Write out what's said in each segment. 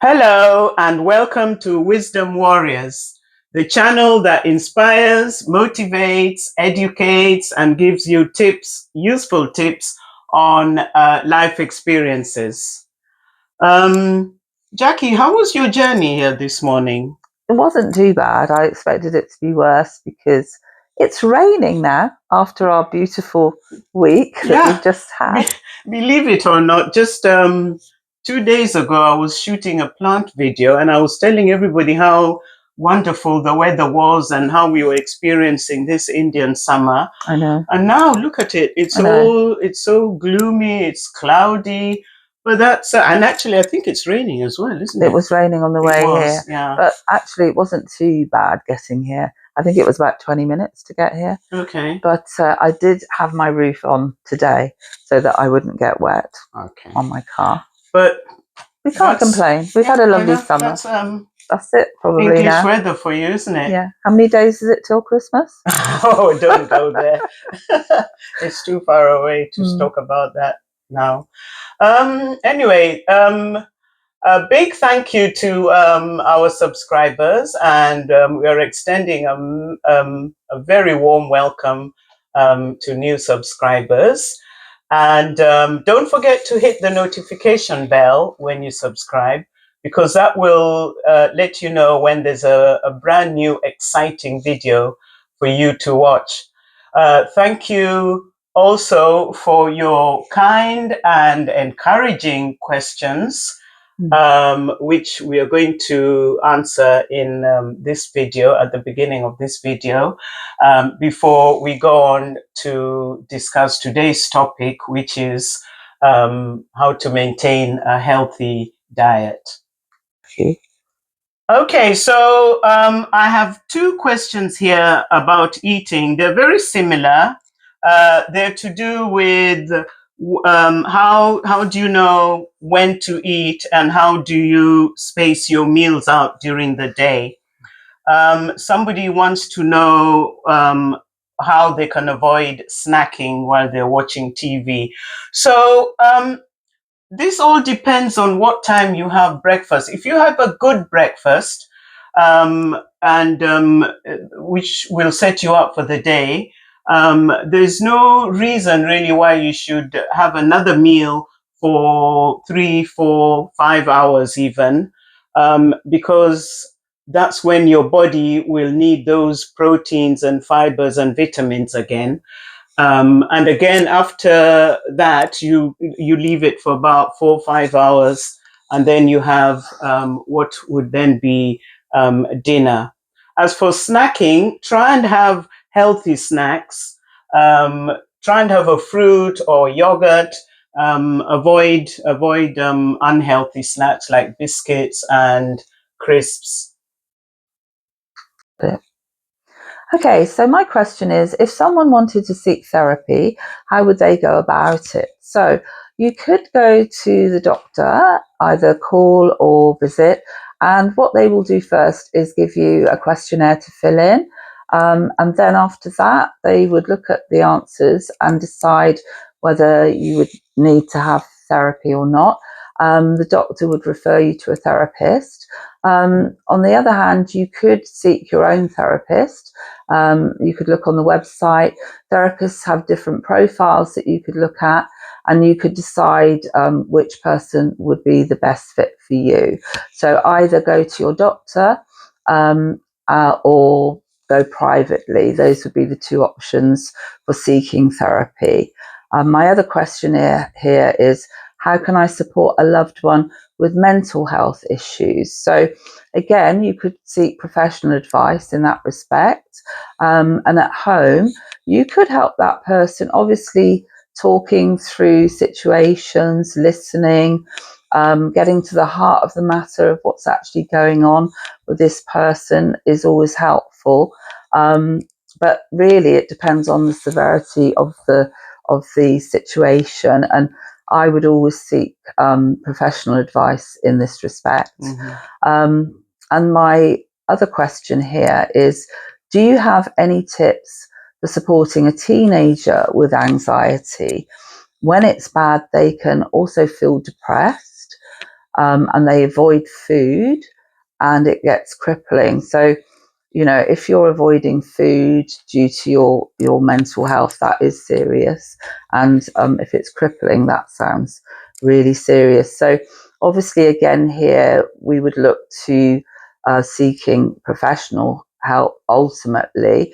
Hello and welcome to Wisdom Warriors, the channel that inspires, motivates, educates, and gives you tips, useful tips on life experiences. Jackie, how was your journey here this morning? It wasn't too bad. I expected it to be worse because it's raining now after our beautiful week that we've just had. Believe it or not, just 2 days ago, I was shooting a plant video and I was telling everybody how wonderful the weather was and how we were experiencing this Indian summer. I know. And now look at it. It's so gloomy, it's cloudy. But and actually I think it's raining as well, isn't it? It was raining on the way here. Yeah. But actually it wasn't too bad getting here. I think it was about 20 minutes to get here. Okay. But I did have my roof on today so that I wouldn't get wet on my car. But we can't complain. We've had a lovely summer. That's it, probably English now. weather for you, isn't it? Yeah. How many days is it till Christmas? Oh, don't go there. It's too far away to talk about that now. Anyway, a big thank you to our subscribers, and we are extending a very warm welcome to new subscribers. And don't forget to hit the notification bell when you subscribe, because that will let you know when there's a brand new exciting video for you to watch. Thank you also for your kind and encouraging questions, which we are going to answer in this video, at the beginning of this video, before we go on to discuss today's topic, which is how to maintain a healthy diet. Okay, so I have two questions here about eating. They're very similar. They're to do with how do you know when to eat and how do you space your meals out during the day. Somebody wants to know how they can avoid snacking while they're watching TV. So this all depends on what time you have breakfast. If you have a good breakfast, which will set you up for the day, there's no reason really why you should have another meal for 3, 4, 5 hours even, because that's when your body will need those proteins and fibers and vitamins again. And again, after that, you leave it for about 4 or 5 hours, and then you have what would then be dinner. As for snacking, try and have healthy snacks. Try and have a fruit or yogurt. Avoid unhealthy snacks like biscuits and crisps. Okay, so my question is, if someone wanted to seek therapy, how would they go about it? So you could go to the doctor, either call or visit, and what they will do first is give you a questionnaire to fill in. And then after that, they would look at the answers and decide whether you would need to have therapy or not. The doctor would refer you to a therapist. On the other hand, you could seek your own therapist. You could look on the website. Therapists have different profiles that you could look at, and you could decide which person would be the best fit for you. So either go to your doctor or go privately. Those would be the two options for seeking therapy. My other question here is, how can I support a loved one with mental health issues? So again, you could seek professional advice in that respect. And at home, you could help that person, obviously talking through situations, listening, getting to the heart of the matter of what's actually going on with this person is always helpful. But really, it depends on the severity of the situation, and I would always seek professional advice in this respect. And my other question here is, do you have any tips for supporting a teenager with anxiety? When it's bad, they can also feel depressed. and they avoid food, and it gets crippling. So, if you're avoiding food due to your mental health, that is serious. And if it's crippling, that sounds really serious. So obviously, again, here we would look to seeking professional help ultimately.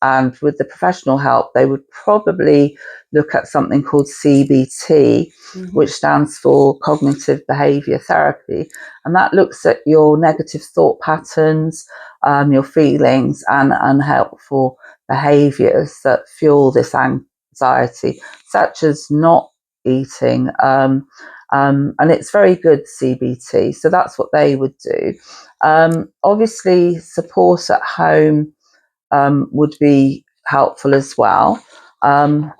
And with the professional help, they would probably look at something called CBT, which stands for cognitive behavior therapy. And that looks at your negative thought patterns, your feelings, and unhelpful behaviors that fuel this anxiety, such as not eating. And it's very good CBT. So that's what they would do. Obviously, support at home would be helpful as well. And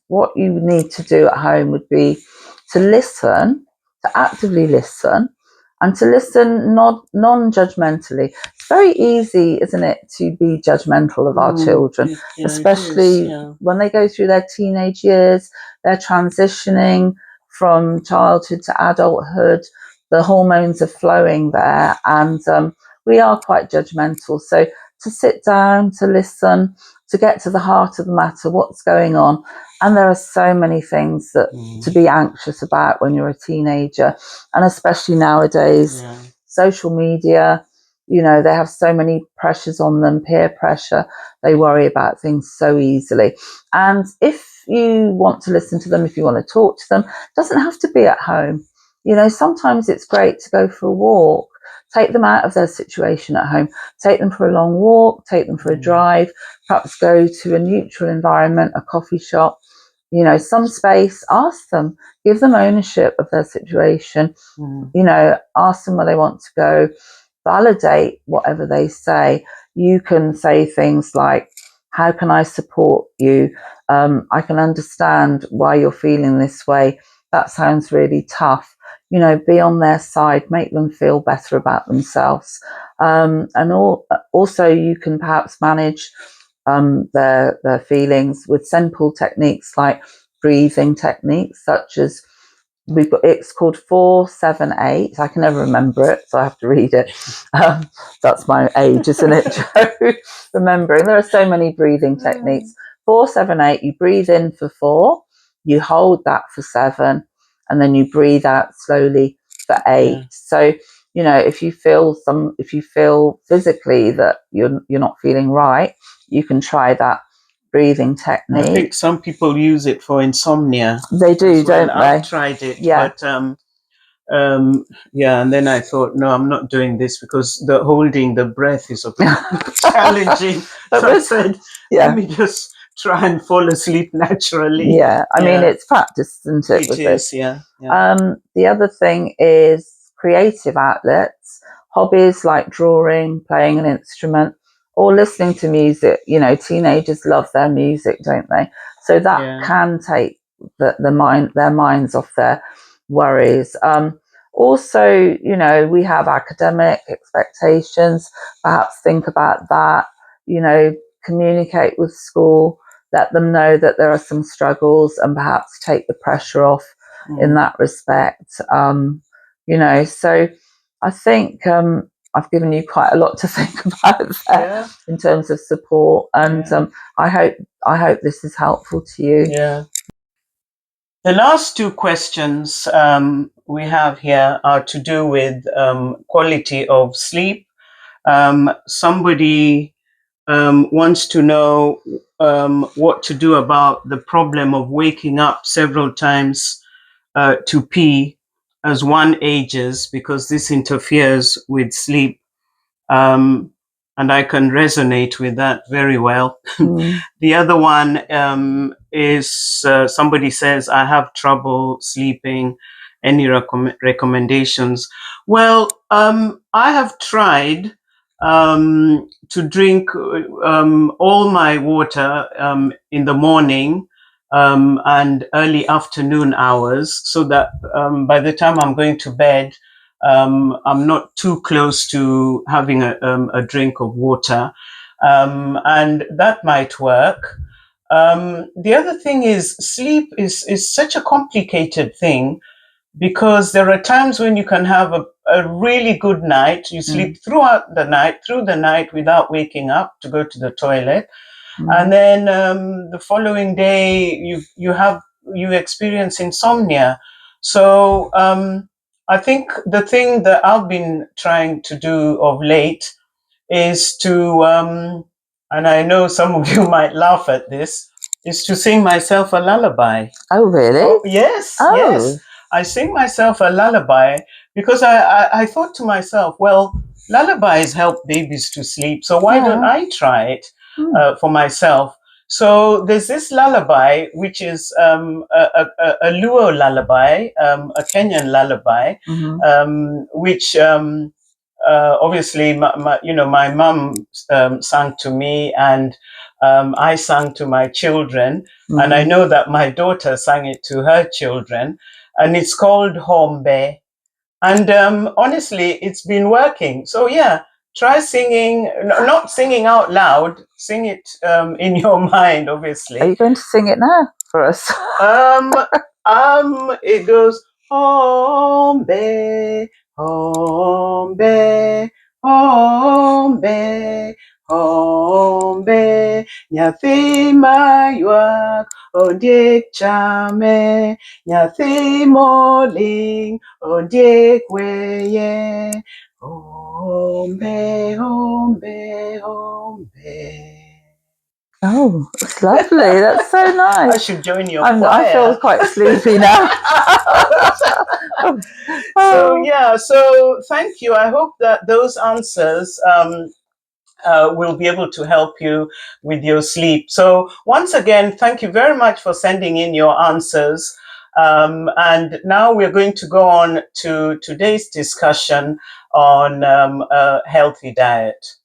what you need to do at home would be to listen, to actively listen, and to listen non-judgmentally. It's very easy, isn't it, to be judgmental of our children, especially when they go through their teenage years, they're transitioning from childhood to adulthood. The hormones are flowing there, and we are quite judgmental. So to sit down, to listen, to get to the heart of the matter, what's going on. And there are so many things that to be anxious about when you're a teenager, and especially nowadays, social media, they have so many pressures on them, peer pressure. They worry about things so easily. And if you want to listen to them, if you want to talk to them, it doesn't have to be at home. Sometimes it's great to go for a walk, take them out of their situation at home, take them for a long walk, take them for a drive, perhaps go to a neutral environment, a coffee shop, some space. Ask them, give them ownership of their situation, ask them where they want to go, validate whatever they say. You can say things like, how can I support you? I can understand why you're feeling this way. That sounds really tough. Be on their side, make them feel better about themselves. Also, you can perhaps manage their feelings with simple techniques like breathing techniques, such as it's called 4-7-8. I can never remember it, so I have to read it. That's my age, isn't it, Joe? Remembering there are so many breathing techniques. 4-7-8. You breathe in for 4, you hold that for 7, and then you breathe out slowly for 8. So if you feel physically that you're not feeling right, you can try that breathing technique. I think some people use it for insomnia. They do, don't they? I've tried it, but and then I thought, no, I'm not doing this because the holding the breath is a bit challenging. So I said, let me just try and fall asleep naturally. Yeah, I mean, it's practice, isn't it? It is, yeah. The other thing is creative outlets, hobbies like drawing, playing an instrument, or listening to music. Teenagers love their music, don't they? So that can take their minds off their worries. Also, we have academic expectations. Perhaps think about that. Communicate with school, let them know that there are some struggles, and perhaps take the pressure off in that respect. So I think I've given you quite a lot to think about there in terms of support, and I hope this is helpful to you. Yeah. The last 2 questions we have here are to do with quality of sleep. Somebody wants to know what to do about the problem of waking up several times to pee as one ages, because this interferes with sleep. And I can resonate with that very well. The other one is somebody says, I have trouble sleeping. Any recommendations? Well, I have tried to drink all my water in the morning and early afternoon hours, so that by the time I'm going to bed, I'm not too close to having a drink of water, and that might work. The other thing is sleep is such a complicated thing, because there are times when you can have a really good night. You sleep through the night without waking up to go to the toilet. And then the following day you experience insomnia. So I think the thing that I've been trying to do of late is to and I know some of you might laugh at this, is to sing myself a lullaby. Oh, really? Oh, yes, yes. I sing myself a lullaby because I thought to myself, well, lullabies help babies to sleep, so why don't I try it for myself? So there's this lullaby, which is a Luo lullaby, a Kenyan lullaby, which obviously my mum sang to me, and I sang to my children, and I know that my daughter sang it to her children, and it's called Hombe. And honestly, it's been working. So yeah, try singing, not singing out loud, sing it in your mind, obviously. Are you going to sing it now for us? It goes Hombe, Hombe, Hombe, Hombe, Nyathi mayuak ondiek chame, Nyathi moling ondiek weye, Hombe, Hombe, Hombe. Oh, it's lovely. That's so nice. I should join your choir. I feel quite sleepy now. So thank you. I hope that those answers will be able to help you with your sleep. So once again, thank you very much for sending in your answers. And now we're going to go on to today's discussion on a healthy diet.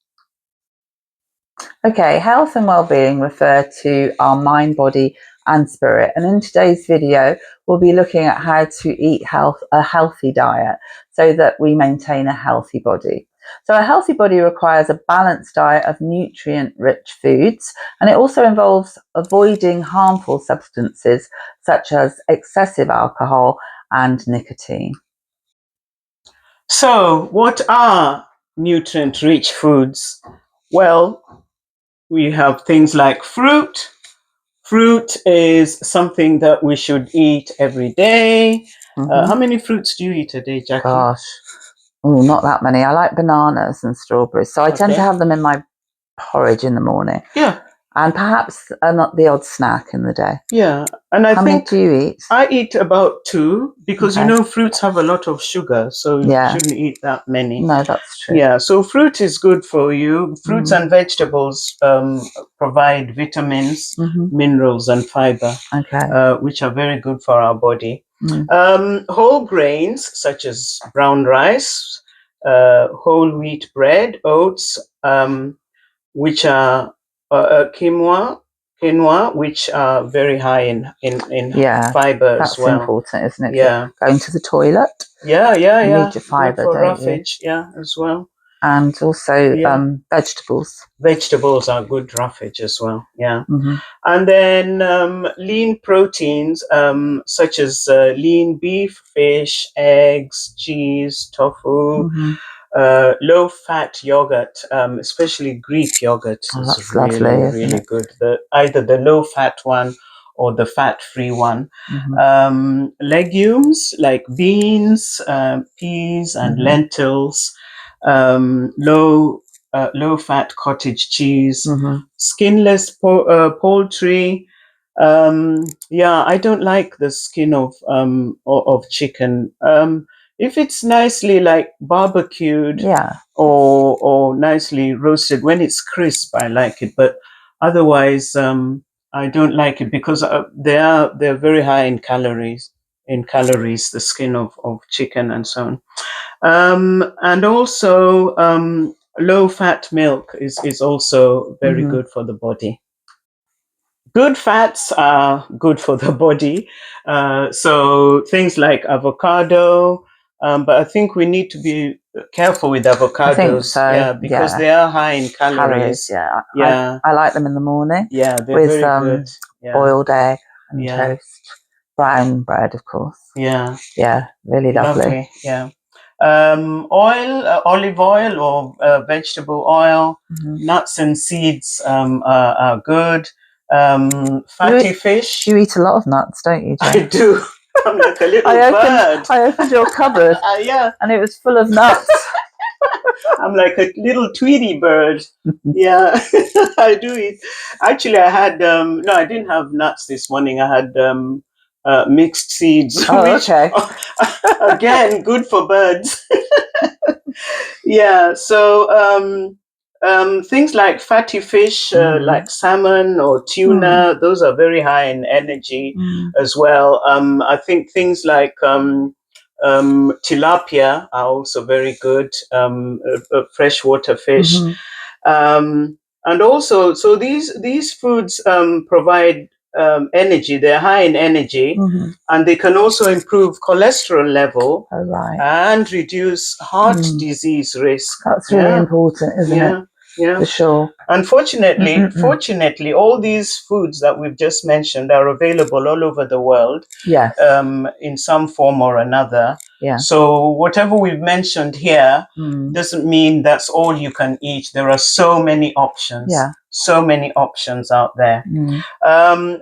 Okay, health and well-being refer to our mind, body and spirit. And in today's video, we'll be looking at how to eat a healthy diet so that we maintain a healthy body. So a healthy body requires a balanced diet of nutrient-rich foods, and it also involves avoiding harmful substances such as excessive alcohol and nicotine. So what are nutrient-rich foods? Well, we have things like fruit. Fruit is something that we should eat every day. How many fruits do you eat a day, Jackie? Gosh, not that many. I like bananas and strawberries, so I tend to have them in my porridge in the morning. Yeah. And perhaps not the odd snack in the day. Yeah. And I How think many do you eat? I eat about 2 because fruits have a lot of sugar, so you shouldn't eat that many. No, that's true. Yeah, so fruit is good for you. Fruits and vegetables provide vitamins, minerals, and fiber, which are very good for our body. Whole grains such as brown rice, whole wheat bread, oats, which are quinoa, which are very high in fiber as well. That's important, isn't it? Yeah. Going to the toilet. Yeah. You need your fiber, good for don't roughage, as well. And also vegetables. Vegetables are good roughage as well. Yeah. And then lean proteins such as lean beef, fish, eggs, cheese, tofu. Low-fat yogurt, especially Greek yogurt, is really good. Either the low-fat one or the fat-free one. Legumes like beans, peas, and lentils. Low-fat cottage cheese. Skinless poultry. I don't like the skin of chicken. If it's nicely like barbecued or nicely roasted, when it's crisp, I like it. But otherwise, I don't like it because they're very high in calories. The skin of chicken and so on. And also, low-fat milk is also very good for the body. Good fats are good for the body. So things like avocado, but I think we need to be careful with avocados. I think so, because they are high in calories. I like them in the morning. Yeah, they're with very good. boiled egg and toast. Brown bread, of course. Yeah. Yeah, really lovely. Yeah. Oil, olive oil or vegetable oil, nuts and seeds are good. Fatty fish. You eat a lot of nuts, don't you, Jane? I do. I'm like a little bird. I opened your cupboard Yeah. and it was full of nuts. I'm like a little Tweety bird. Yeah, I do eat. Actually, I had no, I didn't have nuts this morning. I had mixed seeds, Oh, which okay. again, good for birds. Yeah, so things like fatty fish, like salmon or tuna, those are very high in energy as well. I think things like tilapia are also very good, freshwater fish. And also, so these foods provide energy. They're high in energy, and they can also improve cholesterol level and reduce heart disease risk. That's really important, isn't it? Yeah. For sure. Fortunately, all these foods that we've just mentioned are available all over the world. Yes. In some form or another. Yeah. So whatever we've mentioned here doesn't mean that's all you can eat. There are so many options. Yeah. So many options out there.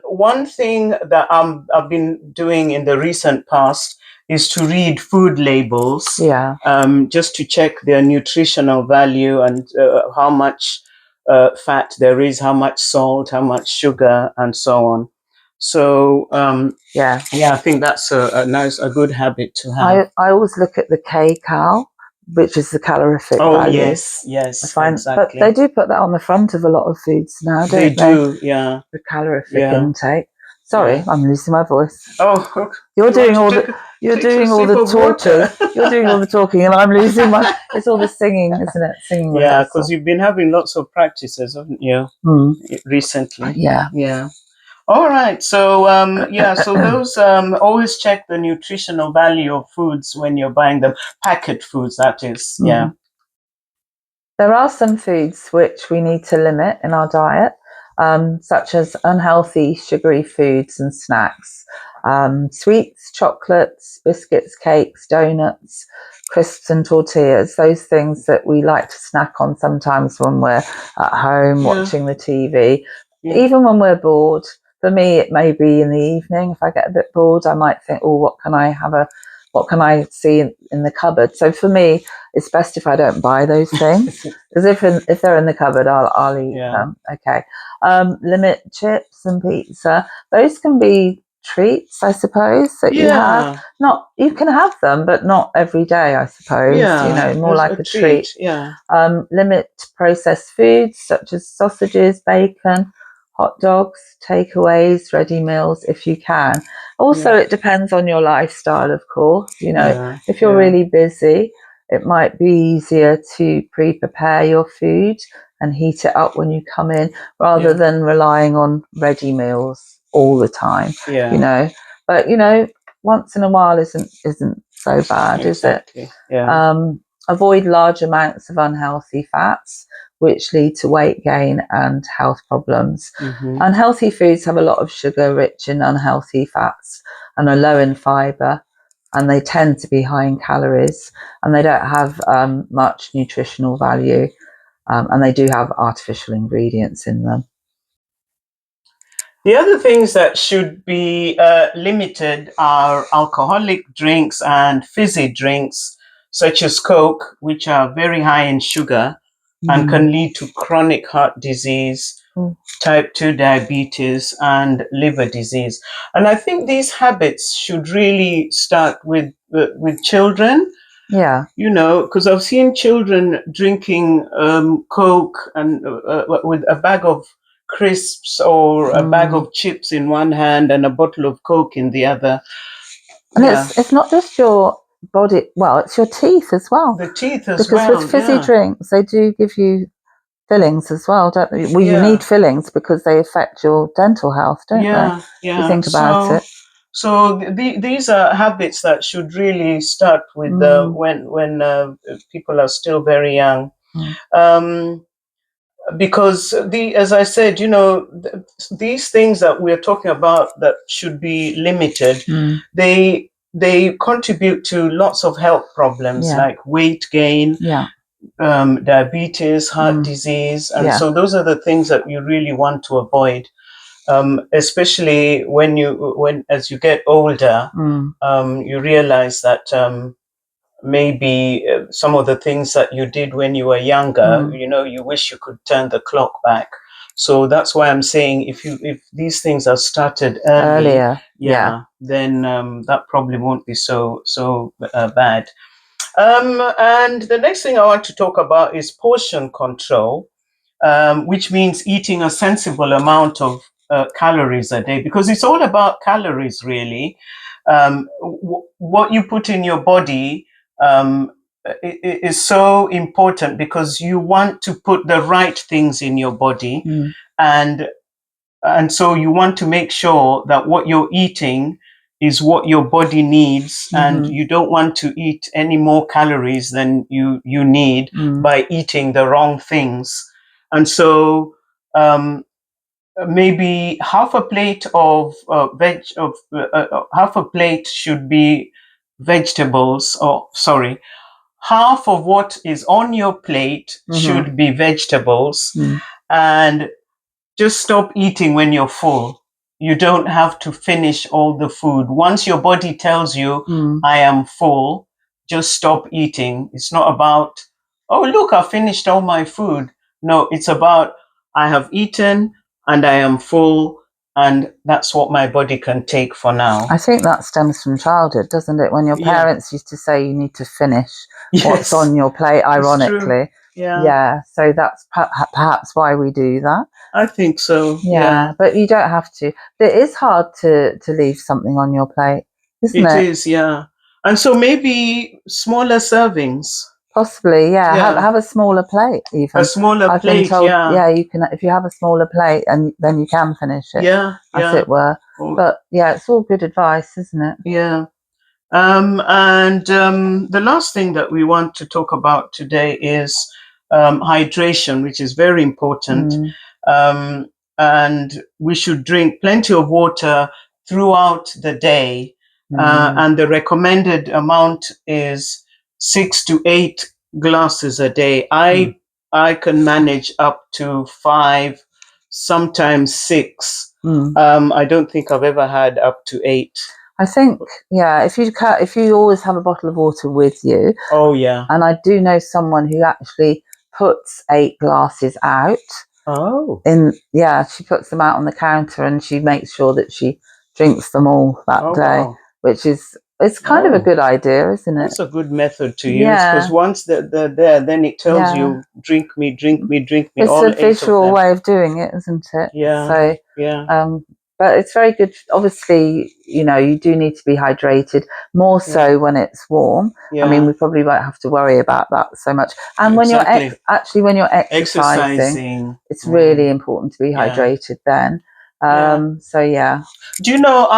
One thing that I've been doing in the recent past is to read food labels. Yeah. Just to check their nutritional value and how much fat there is, how much salt, how much sugar, and so on. So yeah, I think that's a good habit to have. I always look at the kcal, which is the calorific value. Yes, exactly. But they do put that on the front of a lot of foods now, don't they? They do, yeah. The calorific intake. Sorry, I'm losing my voice. Oh, you're doing all the talking. You're doing all the talking, and I'm losing my. It's all the singing, isn't it? Singing. Yeah, because you've been having lots of practices, haven't you? Recently. Yeah. All right. So so those always check the nutritional value of foods when you're buying them. Packet foods, that is. Yeah. There are some foods which we need to limit in our diet, such as unhealthy sugary foods and snacks. Sweets, chocolates, biscuits, cakes, donuts, crisps and tortillas, those things that we like to snack on sometimes when we're at home watching the TV, even when we're bored. For me, it may be in the evening. If I get a bit bored, I might think, oh, what can I see in the cupboard? So for me, it's best if I don't buy those things, because if they're in the cupboard, I'll eat them. Okay. Limit chips and pizza. Those can be treats, I suppose, that you have. You can have them, but not every day, I suppose. More like a treat. Yeah. Limit processed foods such as sausages, bacon, hot dogs, takeaways, ready meals if you can. Also, it depends on your lifestyle, of course. If you're really busy, it might be easier to pre-prepare your food and heat it up when you come in, rather than relying on ready meals all the time. But once in a while isn't so bad, is it? Avoid large amounts of unhealthy fats, which lead to weight gain and health problems. Unhealthy foods have a lot of sugar, rich in unhealthy fats, and are low in fiber, and they tend to be high in calories, and they don't have much nutritional value, and they do have artificial ingredients in them. The other things that should be limited are alcoholic drinks and fizzy drinks, such as Coke, which are very high in sugar and can lead to chronic heart disease, type 2 diabetes, and liver disease. And I think these habits should really start with children. Yeah. Because I've seen children drinking Coke and with a bag of crisps or a bag of chips in one hand and a bottle of Coke in the other. And it's not just your body, it's your teeth as well. The teeth as well. Because with fizzy drinks, they do give you fillings as well, don't they? Well, you need fillings because they affect your dental health, don't they? Yeah. You think about it. So these are habits that should really start with when people are still very young. because as I said, you know, these things that we're talking about that should be limited, they contribute to lots of health problems like weight gain, diabetes, heart disease, and so those are the things that you really want to avoid, especially when as you get older, you realize that maybe some of the things that you did when you were younger, you know, you wish you could turn the clock back. So that's why I'm saying if these things are started earlier, then that probably won't be so bad. And the next thing I want to talk about is portion control, which means eating a sensible amount of calories a day, because it's all about calories, really. What you put in your body is so important, because you want to put the right things in your body, and so you want to make sure that what you're eating is what your body needs, and you don't want to eat any more calories than you need by eating the wrong things. And so maybe half a plate of half a plate should be vegetables, or sorry, half of what is on your plate should be vegetables, and just stop eating when you're full. You don't have to finish all the food. Once your body tells you, I am full, just stop eating. It's not about, oh, look, I finished all my food. No, it's about, I have eaten and I am full, and that's what my body can take for now. I think that stems from childhood, doesn't it? When your parents used to say you need to finish what's on your plate, ironically. So that's perhaps why we do that. I think so. But you don't have to. But it is hard to leave something on your plate, isn't it? It is, and so maybe smaller servings. Possibly, have a smaller plate, even. A smaller I've plate, been told, you can, if you have a smaller plate, and then you can finish it, as it were. But it's all good advice, isn't it? And the last thing that we want to talk about today is hydration, which is very important. And we should drink plenty of water throughout the day. And the recommended amount is 6 to 8 glasses a day. I can manage up to 5, sometimes 6. I don't think I've ever had up to 8. I think, if you always have a bottle of water with you. Oh, yeah. And I do know someone who actually puts 8 glasses out. Oh. She puts them out on the counter, and she makes sure that she drinks them all that day, wow. which is, it's kind of a good idea, isn't it? That's a good method to use, because once they're there, then it tells you, drink me, drink me, drink me. It's all a visual way of doing it, isn't it? But it's very good. Obviously, you do need to be hydrated, more so when it's warm. I mean, we probably won't have to worry about that so much. And when you're when you're exercising, it's really important to be hydrated then. Do you know,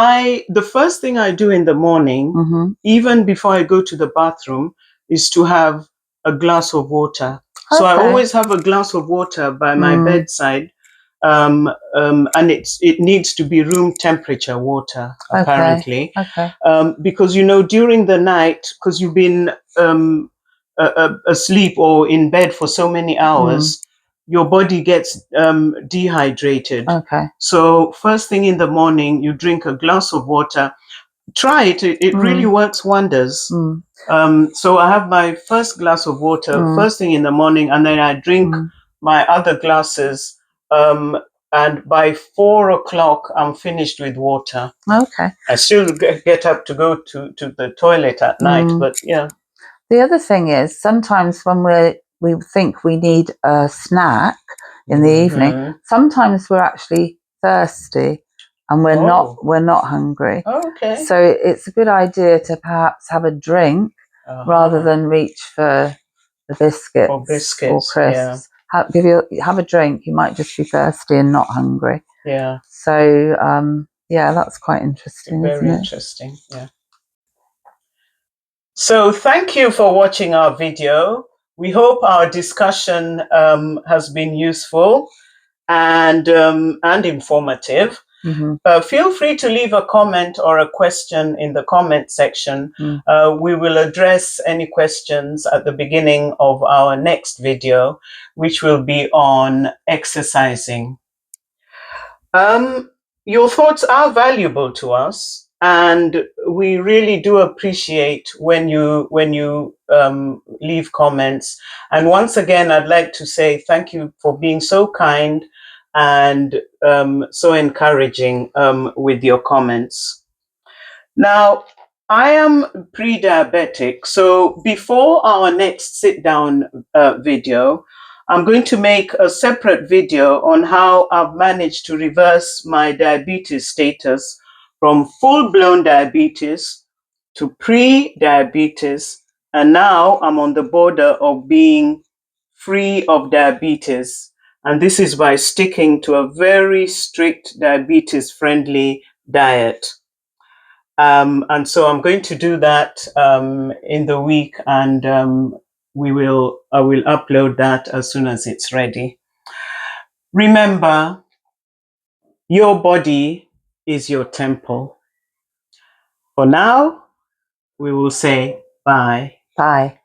the first thing I do in the morning, even before I go to the bathroom, is to have a glass of water. So I always have a glass of water by my bedside. And it needs to be room temperature water, apparently. Because, during the night, because you've been asleep or in bed for so many hours, your body gets dehydrated. So first thing in the morning, you drink a glass of water. Try it. It really works wonders. So I have my first glass of water first thing in the morning, and then I drink my other glasses. And by 4 o'clock, I'm finished with water. I still get up to go to the toilet at night, but The other thing is, sometimes when we think we need a snack in the evening, sometimes we're actually thirsty and we're not hungry. So it's a good idea to perhaps have a drink rather than reach for the biscuits or crisps. Have a drink. You might just be thirsty and not hungry. So that's quite interesting. Very interesting. So thank you for watching our video. We hope our discussion has been useful and informative. Feel free to leave a comment or a question in the comment section. We will address any questions at the beginning of our next video, which will be on exercising. Your thoughts are valuable to us, and we really do appreciate when you leave comments. And once again, I'd like to say thank you for being so kind and so encouraging with your comments. Now, I am pre-diabetic, so before our next sit-down video, I'm going to make a separate video on how I've managed to reverse my diabetes status from full-blown diabetes to pre-diabetes, and now I'm on the border of being free of diabetes. And this is by sticking to a very strict diabetes-friendly diet. And so I'm going to do that in the week, and I will upload that as soon as it's ready. Remember, your body is your temple. For now, we will say bye. Bye.